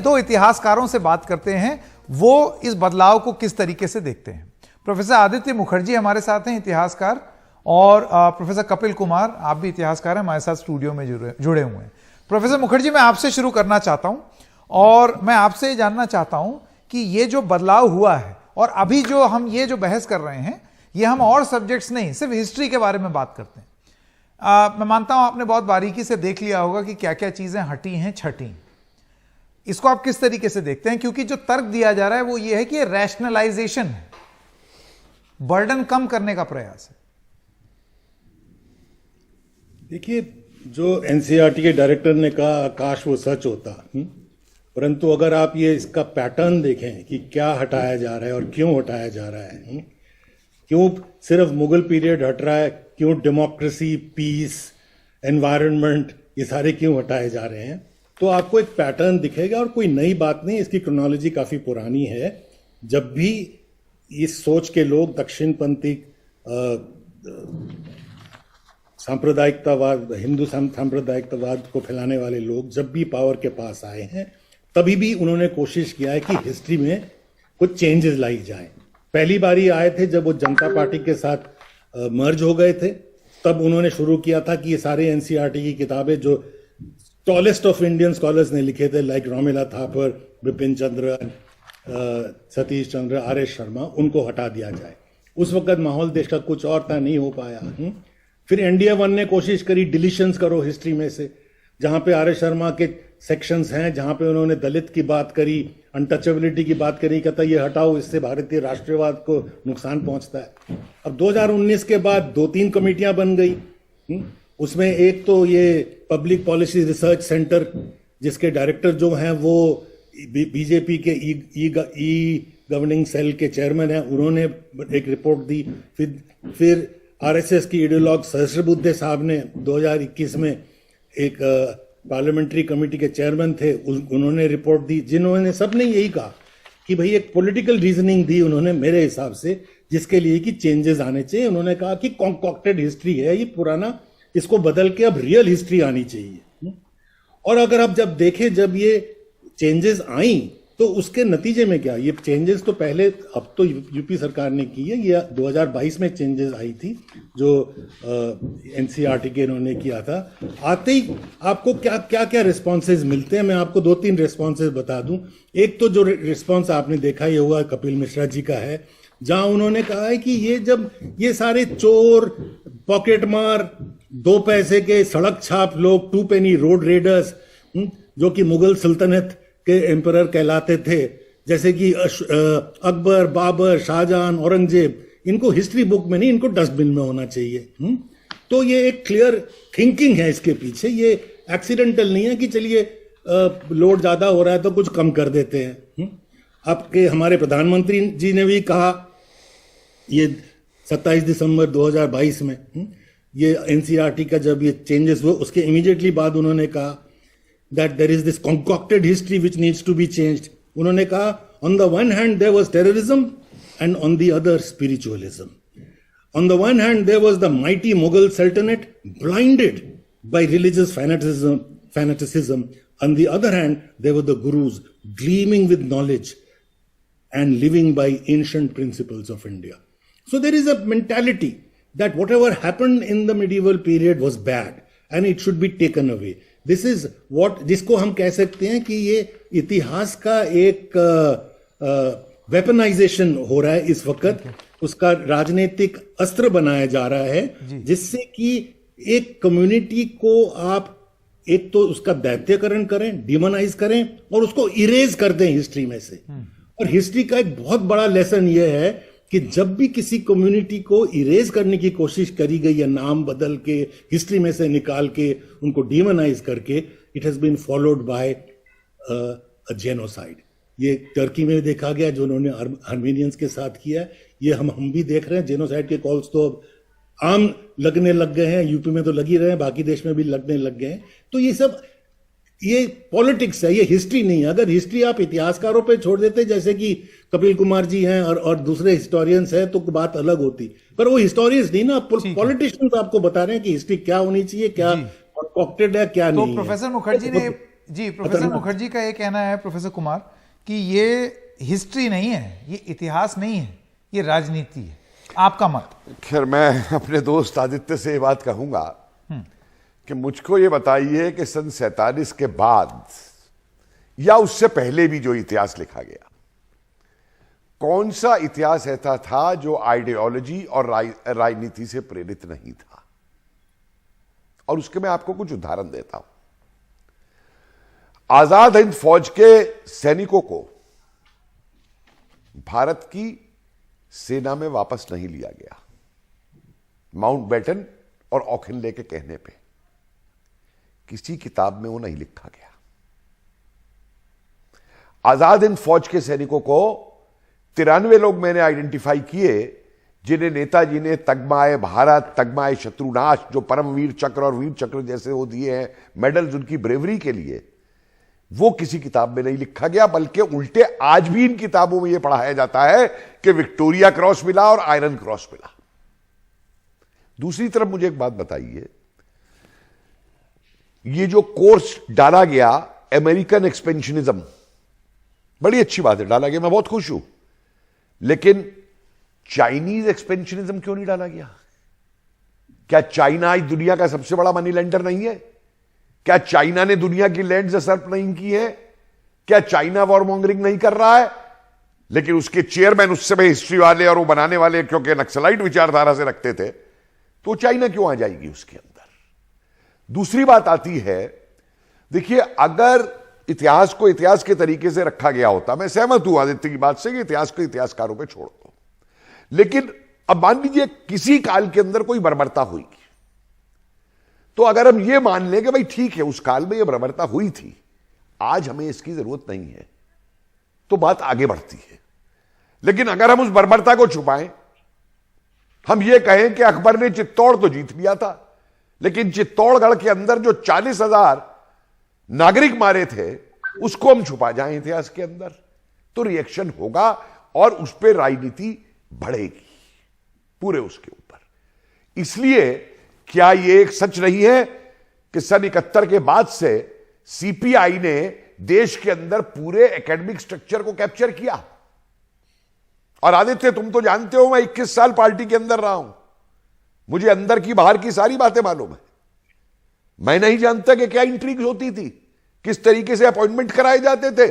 दो इतिहासकारों से बात करते हैं, वो इस बदलाव को किस तरीके से देखते हैं। प्रोफेसर आदित्य मुखर्जी हमारे साथ हैं, इतिहासकार, और प्रोफेसर कपिल कुमार, आप भी इतिहासकार हैं, हमारे साथ स्टूडियो में जुड़े हुए हैं। प्रोफेसर मुखर्जी, मैं आपसे शुरू करना चाहता हूं और मैं आपसे ये जानना चाहता हूं कि ये जो बदलाव हुआ है और अभी जो हम ये जो बहस कर रहे हैं, ये हम और सब्जेक्ट्स नहीं, सिर्फ हिस्ट्री के बारे में बात करते हैं। मैं मानता हूं आपने बहुत बारीकी से देख लिया होगा कि क्या क्या चीजें हटी हैं, छटी। इसको आप किस तरीके से देखते हैं? क्योंकि जो तर्क दिया जा रहा है वो ये है कि ये रैशनलाइजेशन है, बर्डन कम करने का प्रयास है। देखिए, जो एनसीईआरटी के डायरेक्टर ने कहा काश वो सच होता, परंतु अगर आप ये इसका पैटर्न देखें कि क्या हटाया जा रहा है और क्यों हटाया जा रहा है, क्यों सिर्फ मुगल पीरियड हट रहा है, क्यों डेमोक्रेसी, पीस, एनवायरनमेंट, ये सारे क्यों हटाए जा रहे हैं, तो आपको एक पैटर्न दिखेगा। और कोई नई बात नहीं, इसकी क्रोनोलॉजी काफी पुरानी है। जब भी इस सोच के लोग दक्षिणपंथी सांप्रदायिकतावाद, हिंदू सांप्रदायिकतावाद को फैलाने वाले लोग जब भी पावर के पास आए हैं, तभी भी उन्होंने कोशिश किया है कि हिस्ट्री में कुछ चेंजेस लाई जाए। पहली बारी आए थे जब वो जनता पार्टी के साथ मर्ज हो गए थे, तब उन्होंने शुरू किया था कि ये सारे एनसीईआरटी की किताबें जो टॉलेस्ट ऑफ इंडियन स्कॉलर्स ने लिखे थे, like Romila Thapar, Bipin Chandra, Satish Chandra, R S Sharma, उनको हटा दिया जाए। उस वक्त माहौल देश का कुछ और था, नहीं हो पाया। फिर इंडिया वन ने कोशिश करी डिलीशंस करो हिस्ट्री में से, जहां पे आर एस शर्मा के सेक्शंस हैं, जहां पे उन्होंने दलित की बात करी, अनटचेबिलिटी की बात करी, कहता ये हटाओ, इससे भारतीय राष्ट्रवाद को नुकसान पहुंचता है। अब 2019 के बाद 2-3 कमेटियां बन गई। उसमें एक तो ये पब्लिक पॉलिसी रिसर्च सेंटर, जिसके डायरेक्टर जो हैं वो बीजेपी के ई गवर्निंग सेल के चेयरमैन हैं, उन्होंने एक रिपोर्ट दी। फिर आरएसएस की आइडियोलॉग सहस्रबुद्धे साहब ने 2021 में एक पार्लियामेंट्री कमेटी के चेयरमैन थे, उन्होंने रिपोर्ट दी, जिन्होंने सबने यही कहा कि भाई एक पॉलिटिकल रीजनिंग दी उन्होंने मेरे हिसाब से, जिसके लिए कि चेंजेस आने चाहिए। उन्होंने कहा कि कॉन्कॉक्टेड हिस्ट्री है ये पुराना, इसको बदल के अब रियल हिस्ट्री आनी चाहिए। और अगर आप जब देखें, जब ये चेंजेस आई तो उसके नतीजे में क्या, ये चेंजेस तो पहले, अब तो यूपी सरकार ने की है, ये 2022 में चेंजेस आई थी जो एनसीईआरटी के इन्होंने किया था। आते ही आपको क्या क्या क्या रिस्पॉन्सेज मिलते हैं, मैं आपको 2-3 रिस्पॉन्सेज बता दूं। एक तो जो रिस्पॉन्स आपने देखा ही होगा कपिल मिश्रा जी का है, जहां उन्होंने कहा है कि ये जब ये सारे चोर, पॉकेट मार, 2 पैसे के सड़क छाप लोग, 2 पेनी रोड रेडर्स, जो कि मुगल सल्तनत के एम्परर कहलाते थे, जैसे कि अकबर, बाबर, शाहजहां, औरंगजेब, इनको हिस्ट्री बुक में नहीं, इनको डस्टबिन में होना चाहिए। तो ये एक क्लियर थिंकिंग है इसके पीछे, ये एक्सीडेंटल नहीं है कि चलिए लोड ज्यादा हो रहा है तो कुछ कम कर देते हैं। आपके हमारे प्रधानमंत्री जी ने भी कहा ये 27 दिसंबर 2022 में, ये एनसीईआरटी का जब ये चेंजेस हुए उसके इमीडिएटली बाद उन्होंने कहा that there is this concocted history which needs to be changed. उन्होंने कहा on the one hand there was terrorism and on the other spiritualism. On the one hand there was the mighty Mughal Sultanate blinded by religious fanaticism. On the other hand there were the gurus gleaming with knowledge and living by ancient principles of India. So there is a mentality that whatever happened in the medieval period was bad and it should be taken away. This is what, जिसको हम कह सकते हैं कि ये इतिहास का एक वेपनाइजेशन हो रहा है इस वक्त, उसका राजनीतिक अस्त्र बनाया जा रहा है, जिससे कि एक कम्युनिटी को आप एक तो उसका दैत्यकरण करें, डिमोनाइज करें और उसको इरेज कर दें हिस्ट्री में से। और हिस्ट्री का एक बहुत बड़ा लेसन यह है कि जब भी किसी कम्युनिटी को इरेज करने की कोशिश करी गई है, नाम बदल के, हिस्ट्री में से निकाल के, उनको डिमोनाइज करके, it has been followed by a genocide. ये टर्की में देखा गया जो उन्होंने आर्मेनियंस के साथ किया, ये हम भी देख रहे हैं। जेनोसाइड के कॉल्स तो अब आम लगने लग गए हैं, यूपी में तो लग ही रहे हैं, बाकी देश में भी लगने लग गए हैं। तो ये सब ये पॉलिटिक्स है, ये हिस्ट्री नहीं है। अगर हिस्ट्री आप इतिहासकारों पे छोड़ देते जैसे कि कपिल कुमार जी हैं और दूसरे हिस्टोरियंस हैं तो बात अलग होती, पर वो हिस्टोरियंस नहीं ना, पॉलिटिशियंस आपको बता रहे हैं कि हिस्ट्री क्या होनी चाहिए, क्या कॉक्टेड है, क्या तो नहीं। प्रोफेसर मुखर्जी ने जी प्रोफेसर मुखर्जी का ये कहना है प्रोफेसर कुमार कि ये हिस्ट्री नहीं है, ये इतिहास नहीं है, ये राजनीति है। आपका मत? खैर, मैं अपने दोस्त आदित्य से ये बात कहूंगा कि मुझको ये बताइए कि सन 47 के बाद या उससे पहले भी जो इतिहास लिखा गया, कौन सा इतिहास ऐसा था जो आइडियोलॉजी और राजनीति से प्रेरित नहीं था? और उसके मैं आपको कुछ उदाहरण देता हूं। आजाद हिंद फौज के सैनिकों को भारत की सेना में वापस नहीं लिया गया, माउंटबेटन और ऑखिनले के कहने पे। किसी किताब में वो नहीं लिखा गया। आजाद हिंद फौज के सैनिकों को 93 लोग मैंने आइडेंटिफाई किए जिन्हें नेताजी ने तगमाए भारत, तगमाए शत्रुनाश, जो परमवीर चक्र और वीर चक्र जैसे वो दिए हैं मेडल्स उनकी ब्रेवरी के लिए, वो किसी किताब में नहीं लिखा गया, बल्कि उल्टे आज भी इन किताबों में यह पढ़ाया जाता है कि विक्टोरिया क्रॉस मिला और आयरन क्रॉस मिला। दूसरी तरफ मुझे एक बात बताइए, ये जो कोर्स डाला गया अमेरिकन एक्सपेंशनिज्म, बड़ी अच्छी बात है, डाला गया, मैं बहुत खुश हूं, लेकिन चाइनीज एक्सपेंशनिज्म क्यों नहीं डाला गया? क्या चाइना आज दुनिया का सबसे बड़ा मनी लेंडर नहीं है? क्या चाइना ने दुनिया की लैंड सर्फ नहीं की है? क्या चाइना वॉर मॉन्गरिंग नहीं कर रहा है? लेकिन उसके चेयरमैन उस समय हिस्ट्री वाले और वो बनाने वाले क्योंकि नक्सलाइट विचारधारा से रखते थे, तो चाइना क्यों आ जाएगी उसके अंदर? दूसरी बात आती है, देखिए, अगर इतिहास को इतिहास के तरीके से रखा गया होता, मैं सहमत हूं आदित्य की बात से कि इतिहास को इतिहासकारों पे छोड़ दो, लेकिन अब मान लीजिए किसी काल के अंदर कोई बर्बरता हुई, तो अगर हम यह मान लें कि भाई ठीक है उस काल में यह बर्बरता हुई थी, आज हमें इसकी जरूरत नहीं है, तो बात आगे बढ़ती है। लेकिन अगर हम उस बर्बरता को छुपाएं, हम यह कहें कि अकबर ने चित्तौड़ तो जीत लिया था, लेकिन चित्तौड़गढ़ के अंदर जो 40,000 नागरिक मारे थे उसको हम छुपा जाएं इतिहास के अंदर, तो रिएक्शन होगा और उस पर राजनीति बढ़ेगी पूरे उसके ऊपर। इसलिए क्या यह एक सच नहीं है कि सन 71 के बाद से सीपीआई ने देश के अंदर पूरे एकेडमिक स्ट्रक्चर को कैप्चर किया? और आदित्य, तुम तो जानते हो मैं 21 साल पार्टी के अंदर रहा हूं, मुझे अंदर की बाहर की सारी बातें मालूम है। मैं नहीं जानता कि क्या इंट्रिग्स होती थी, किस तरीके से अपॉइंटमेंट कराए जाते थे,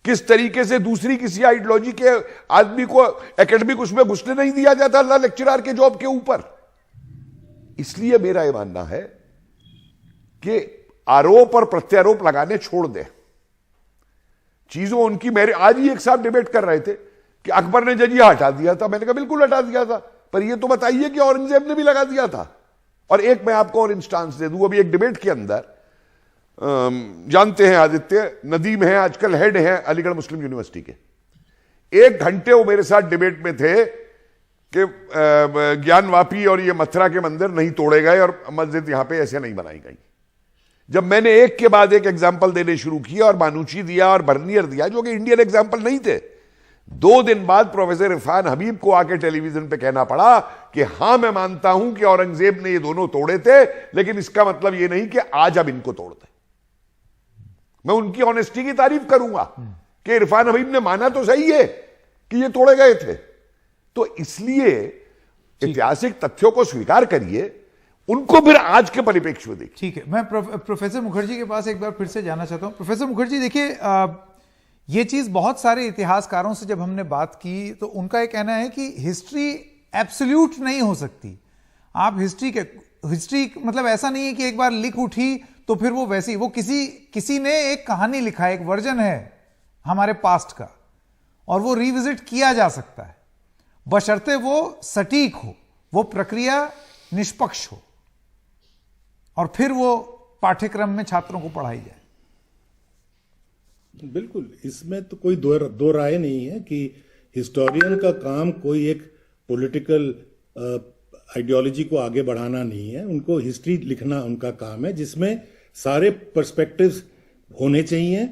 किस तरीके से दूसरी किसी आइडियोलॉजी के आदमी को एकेडमिक उसमें घुसने नहीं दिया जाता अल्लाह लेक्चरर के जॉब के ऊपर। इसलिए मेरा यह मानना है कि आरोप और प्रत्यारोप लगाने छोड़ दे चीजों उनकी। मेरे आज ही एक साहब डिबेट कर रहे थे कि अकबर ने जजिया हटा दिया था, मैंने कहा बिल्कुल हटा दिया था, पर यह तो बताइए कि औरंगजेब ने भी लगा दिया था। और एक मैं आपको और इंस्टांस दे दूं, अभी एक डिबेट के अंदर जानते हैं आदित्य, नदीम है आजकल हेड है अलीगढ़ मुस्लिम यूनिवर्सिटी के, 1 घंटे वो मेरे साथ डिबेट में थे कि ज्ञानवापी और ये मथुरा के मंदिर नहीं तोड़े गए और मस्जिद यहां पे ऐसे नहीं बनाई गई। जब मैंने एक के बाद एक एग्जाम्पल देने शुरू किया और मानूची दिया और बर्नियर दिया जो कि इंडियन एग्जाम्पल नहीं थे, 2 दिन बाद प्रोफेसर इरफान हबीब को आके टेलीविजन पे कहना पड़ा कि हां मैं मानता हूं कि औरंगजेब ने ये दोनों तोड़े थे, लेकिन इसका मतलब ये नहीं कि आज अब इनको तोड़ दे। मैं उनकी ऑनेस्टी की तारीफ करूंगा कि इरफान हबीब ने माना तो सही है कि ये तोड़े गए थे। तो इसलिए ऐतिहासिक तथ्यों को स्वीकार करिए, उनको फिर आज के परिप्रेक्ष्य में देखिए। ठीक है, मैं प्रोफेसर मुखर्जी के पास एक बार फिर से जाना चाहता हूं। प्रोफेसर मुखर्जी, देखिए, ये चीज बहुत सारे इतिहासकारों से जब हमने बात की तो उनका यह कहना है कि हिस्ट्री एब्सोल्यूट नहीं हो सकती। आप हिस्ट्री मतलब ऐसा नहीं है कि एक बार लिख उठी तो फिर वो वैसी, वो किसी ने एक कहानी लिखा है, एक वर्जन है हमारे पास्ट का, और वो रिविजिट किया जा सकता है बशर्ते वो सटीक हो, वो प्रक्रिया निष्पक्ष हो, और फिर वो पाठ्यक्रम में छात्रों को पढ़ाई जाए। बिल्कुल, इसमें तो कोई दो राय नहीं है कि हिस्टोरियन का काम कोई एक पॉलिटिकल आइडियोलॉजी को आगे बढ़ाना नहीं है। उनको हिस्ट्री लिखना उनका काम है, जिसमें सारे पर्सपेक्टिव्स होने चाहिए।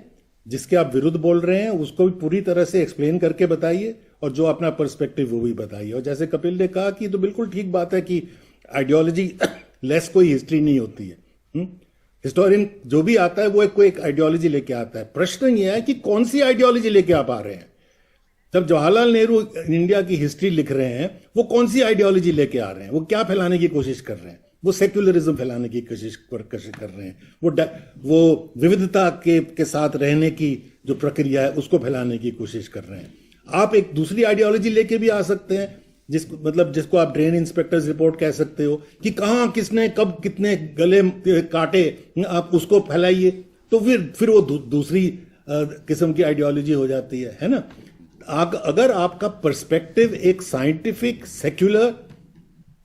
जिसके आप विरुद्ध बोल रहे हैं उसको भी पूरी तरह से एक्सप्लेन करके बताइए, और जो अपना पर्सपेक्टिव वो भी बताइए। और जैसे कपिल ने कहा कि तो बिल्कुल ठीक बात है कि आइडियोलॉजी लेस कोई हिस्ट्री नहीं होती है। हिस्टोरियन जो भी आता है वो कोई एक आइडियोलॉजी लेके आता है। प्रश्न ये है कि कौन सी आइडियोलॉजी लेके आप आ रहे हैं। जब जवाहरलाल नेहरू इंडिया की हिस्ट्री लिख रहे हैं, वो कौन सी आइडियोलॉजी लेके आ रहे हैं, वो क्या फैलाने की कोशिश कर रहे हैं? वो सेक्युलरिज्म फैलाने की कोशिश कर रहे हैं, वो विविधता के साथ रहने की जो प्रक्रिया है उसको फैलाने की कोशिश कर रहे हैं। आप एक दूसरी आइडियोलॉजी लेके भी आ सकते हैं, जिसको आप ड्रेन इंस्पेक्टर्स रिपोर्ट कह सकते हो, कि कहां किसने कब कितने गले काटे, आप उसको फैलाइए, तो फिर वो दूसरी किस्म की आइडियोलॉजी हो जाती है ना। अगर आपका पर्सपेक्टिव एक साइंटिफिक, सेक्युलर,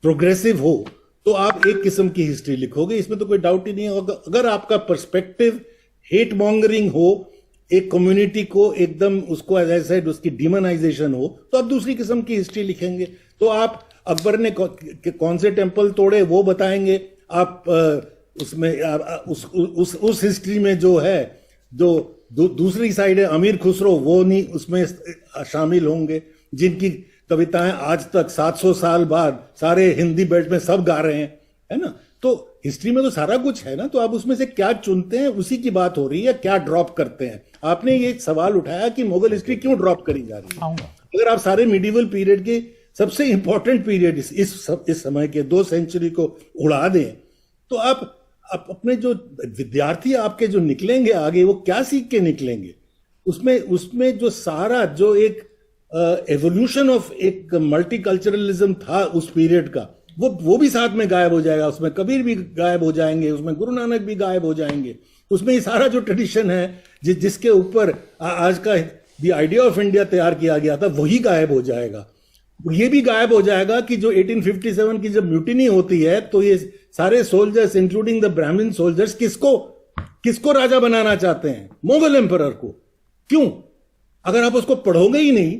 प्रोग्रेसिव हो तो आप एक किस्म की हिस्ट्री लिखोगे, इसमें तो कोई डाउट ही नहीं है। अगर आपका पर्सपेक्टिव हेट मॉन्गरिंग हो, एक कम्युनिटी को एकदम उसको एज आई सेड उसकी डिमोनाइजेशन हो, तो आप दूसरी किस्म की हिस्ट्री लिखेंगे। तो आप अकबर ने कौन से टेंपल तोड़े वो बताएंगे, आप उसमें उस हिस्ट्री में जो है, जो दूसरी साइड है अमीर खुसरो, वो नहीं उसमें शामिल होंगे, जिनकी कविताएं आज तक 700 साल बाद सारे हिंदी बेल्ट में सब गा रहे हैं, है ना। तो हिस्ट्री में तो सारा कुछ है ना, तो आप उसमें से क्या चुनते हैं उसी की बात हो रही है, क्या ड्रॉप करते हैं। आपने ये सवाल उठाया कि मुगल हिस्ट्री क्यों ड्रॉप करी जा रही है। अगर आप सारे मिडिवल पीरियड के सबसे इंपॉर्टेंट पीरियड इस समय के 2 सेंचुरी को उड़ा दें, तो आप अपने जो विद्यार्थी आपके जो निकलेंगे आगे, वो क्या सीख के निकलेंगे? उसमें जो सारा जो एक एवोल्यूशन ऑफ एक मल्टीकल्चरलिज्म था उस पीरियड का, वो भी साथ में गायब हो जाएगा। उसमें कबीर भी गायब हो जाएंगे, उसमें गुरु नानक भी गायब हो जाएंगे, उसमें ये सारा जो ट्रेडिशन है जिसके ऊपर आज का द आइडिया ऑफ इंडिया तैयार किया गया था, वही गायब हो जाएगा। ये भी गायब हो जाएगा कि जो 1857 की जब म्यूटिनी होती है, तो ये सारे सोल्जर्स इंक्लूडिंग द ब्राह्मण सोल्जर्स किसको राजा बनाना चाहते हैं? मुगल एम्परर को। क्यों? अगर आप उसको पढ़ोगे ही नहीं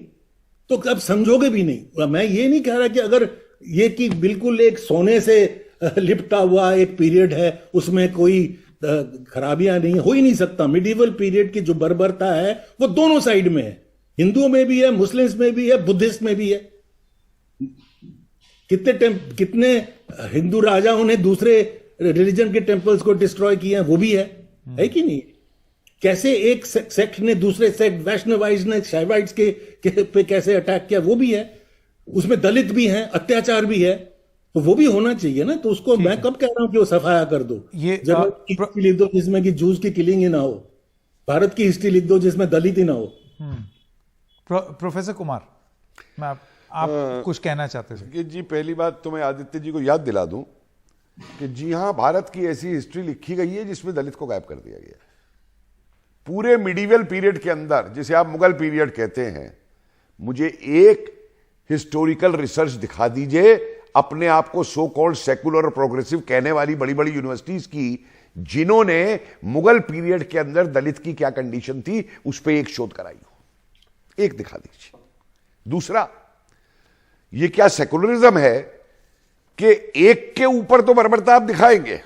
तो अब समझोगे भी नहीं। मैं ये नहीं कह रहा कि अगर ये कि बिल्कुल एक सोने से लिपटा हुआ एक पीरियड है, उसमें कोई खराबियां नहीं, हो ही नहीं सकता। मिडिवल पीरियड की जो बर्बरता है वो दोनों साइड में है, हिंदुओं में भी है, मुस्लिम्स में भी है, बुद्धिस्ट में भी है। कितने हिंदू राजाओं ने दूसरे रिलीजन के टेंपल्स को डिस्ट्रॉय किए हैं, वो भी है कि नहीं? कैसे एक सेक्ट ने दूसरे सेक्ट, वैष्णवाइज ने शैवाइट्स के पे कैसे अटैक किया, वो भी है। उसमें दलित भी हैं, अत्याचार भी है, तो वो भी होना चाहिए ना। तो उसको मैं कब कह रहा हूं कि वो सफाया कर दो। हिस्ट्री लिख दो जिसमें कि जूस की किलिंग ही ना हो, भारत की हिस्ट्री लिख दो जिसमें दलित ही ना हो। प्रोफेसर कुमार, मैं आप कुछ कहना चाहते थे? कि जी, पहली बात तो मैं आदित्य जी को याद दिला दूं कि जी हां, भारत की ऐसी हिस्ट्री लिखी गई है जिसमें दलित को गायब कर दिया गया है। पूरे मिडिवल पीरियड के अंदर, जिसे आप मुगल पीरियड कहते हैं, मुझे एक हिस्टोरिकल रिसर्च दिखा दीजिए अपने आप को सो कॉल्ड सेकुलर और प्रोग्रेसिव कहने वाली बड़ी बड़ी यूनिवर्सिटीज की, जिन्होंने मुगल पीरियड के अंदर दलित की क्या कंडीशन थी उस पर एक शोध कराई हो। एक दिखा दीजिए। दूसरा, ये क्या सेकुलरिज्म है कि एक के ऊपर तो बर्बरता आप दिखाएंगे,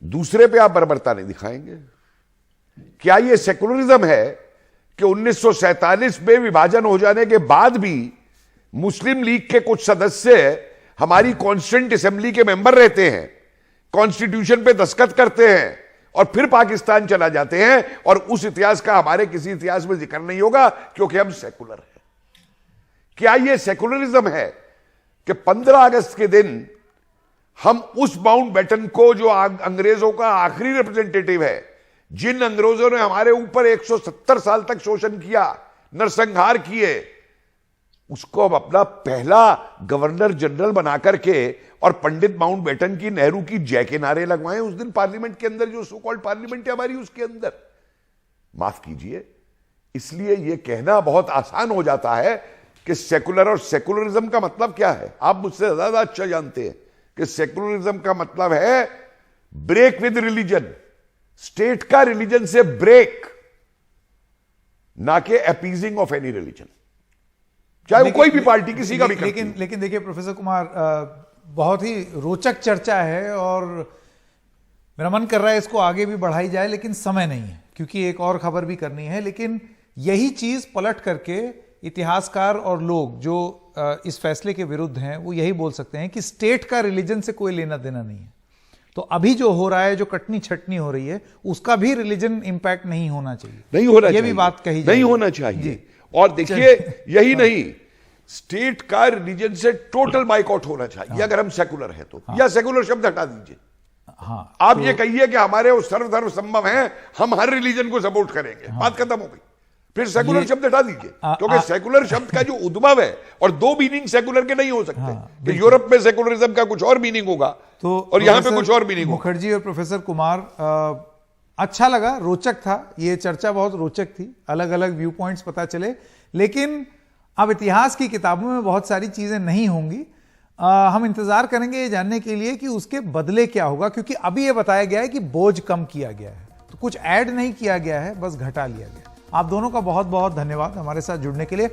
दूसरे पे आप बर्बरता नहीं दिखाएंगे? क्या यह सेकुलरिज्म है कि 1947 में विभाजन हो जाने के बाद भी मुस्लिम लीग के कुछ सदस्य हमारी कॉन्स्टिट्यूंट असेंबली के मेंबर रहते हैं, कॉन्स्टिट्यूशन पे दस्तखत करते हैं और फिर पाकिस्तान चला जाते हैं, और उस इतिहास का हमारे किसी इतिहास में जिक्र नहीं होगा क्योंकि हम सेकुलर हैं? क्या यह सेकुलरिज्म है कि 15 अगस्त के दिन हम उस माउंटबेटन को, जो अंग्रेजों का आखिरी रिप्रेजेंटेटिव है, जिन अंग्रेजों ने हमारे ऊपर 170 साल तक शोषण किया, नरसंहार किए, उसको अब अपना पहला गवर्नर जनरल बनाकर के और पंडित माउंटबेटन की, नेहरू की जय के नारे लगवाएं उस दिन पार्लियामेंट के अंदर, जो सो कॉल्ड पार्लियामेंट है हमारी, उसके अंदर? माफ कीजिए, इसलिए यह कहना बहुत आसान हो जाता है कि सेकुलर और सेकुलरिज्म का मतलब क्या है। आप मुझसे ज्यादा अच्छा जानते हैं कि सेकुलरिज्म का मतलब है ब्रेक विद रिलीजन, स्टेट का रिलीजन से ब्रेक, ना कि अपीजिंग ऑफ एनी रिलीजन, चाहे वो कोई भी पार्टी किसी का भी करती है। लेकिन देखिए प्रोफेसर कुमार, बहुत ही रोचक चर्चा है और मेरा मन कर रहा है इसको आगे भी बढ़ाई जाए, लेकिन समय नहीं है क्योंकि एक और खबर भी करनी है। लेकिन यही चीज पलट करके इतिहासकार और लोग जो इस फैसले के विरुद्ध हैं वो यही बोल सकते हैं कि स्टेट का रिलीजन से कोई लेना देना नहीं है। तो अभी जो हो रहा है, जो कटनी छटनी हो रही है, उसका भी रिलीजन इंपैक्ट नहीं होना चाहिए। नहीं होना चाहिए, ये भी बात कही नहीं होना चाहिए। और देखिए यही नहीं, स्टेट का रिलीजन से टोटल बाइकआउट होना चाहिए अगर हम सेकुलर है तो, या सेकुलर शब्द हटा दीजिए। हाँ, आप ये कहिए कि हमारे वो सर्वधर्म संभव है, हम हर रिलीजन को सपोर्ट करेंगे, बात खत्म हो गई। फिर सेकुलर शब्द हटा दीजिए, क्योंकि सेकुलर शब्द का जो उद्भव है, और दो मीनिंग सेकुलर के नहीं हो सकते। तो यूरोप में सेकुलरिज्म का कुछ और मीनिंग होगा तो और यहां पे कुछ और मीनिंग होगा। मुखर्जी और प्रोफेसर कुमार, अच्छा लगा, रोचक था ये चर्चा, बहुत रोचक थी, अलग अलग व्यू पॉइंट्स पता चले। लेकिन अब इतिहास की किताबों में बहुत सारी चीजें नहीं होंगी। हम इंतजार करेंगे ये जानने के लिए कि उसके बदले क्या होगा, क्योंकि अभी ये बताया गया है कि बोझ कम किया गया है, तो कुछ ऐड नहीं किया गया है, बस घटा लिया गया। आप दोनों का बहुत बहुत धन्यवाद हमारे साथ जुड़ने के लिए।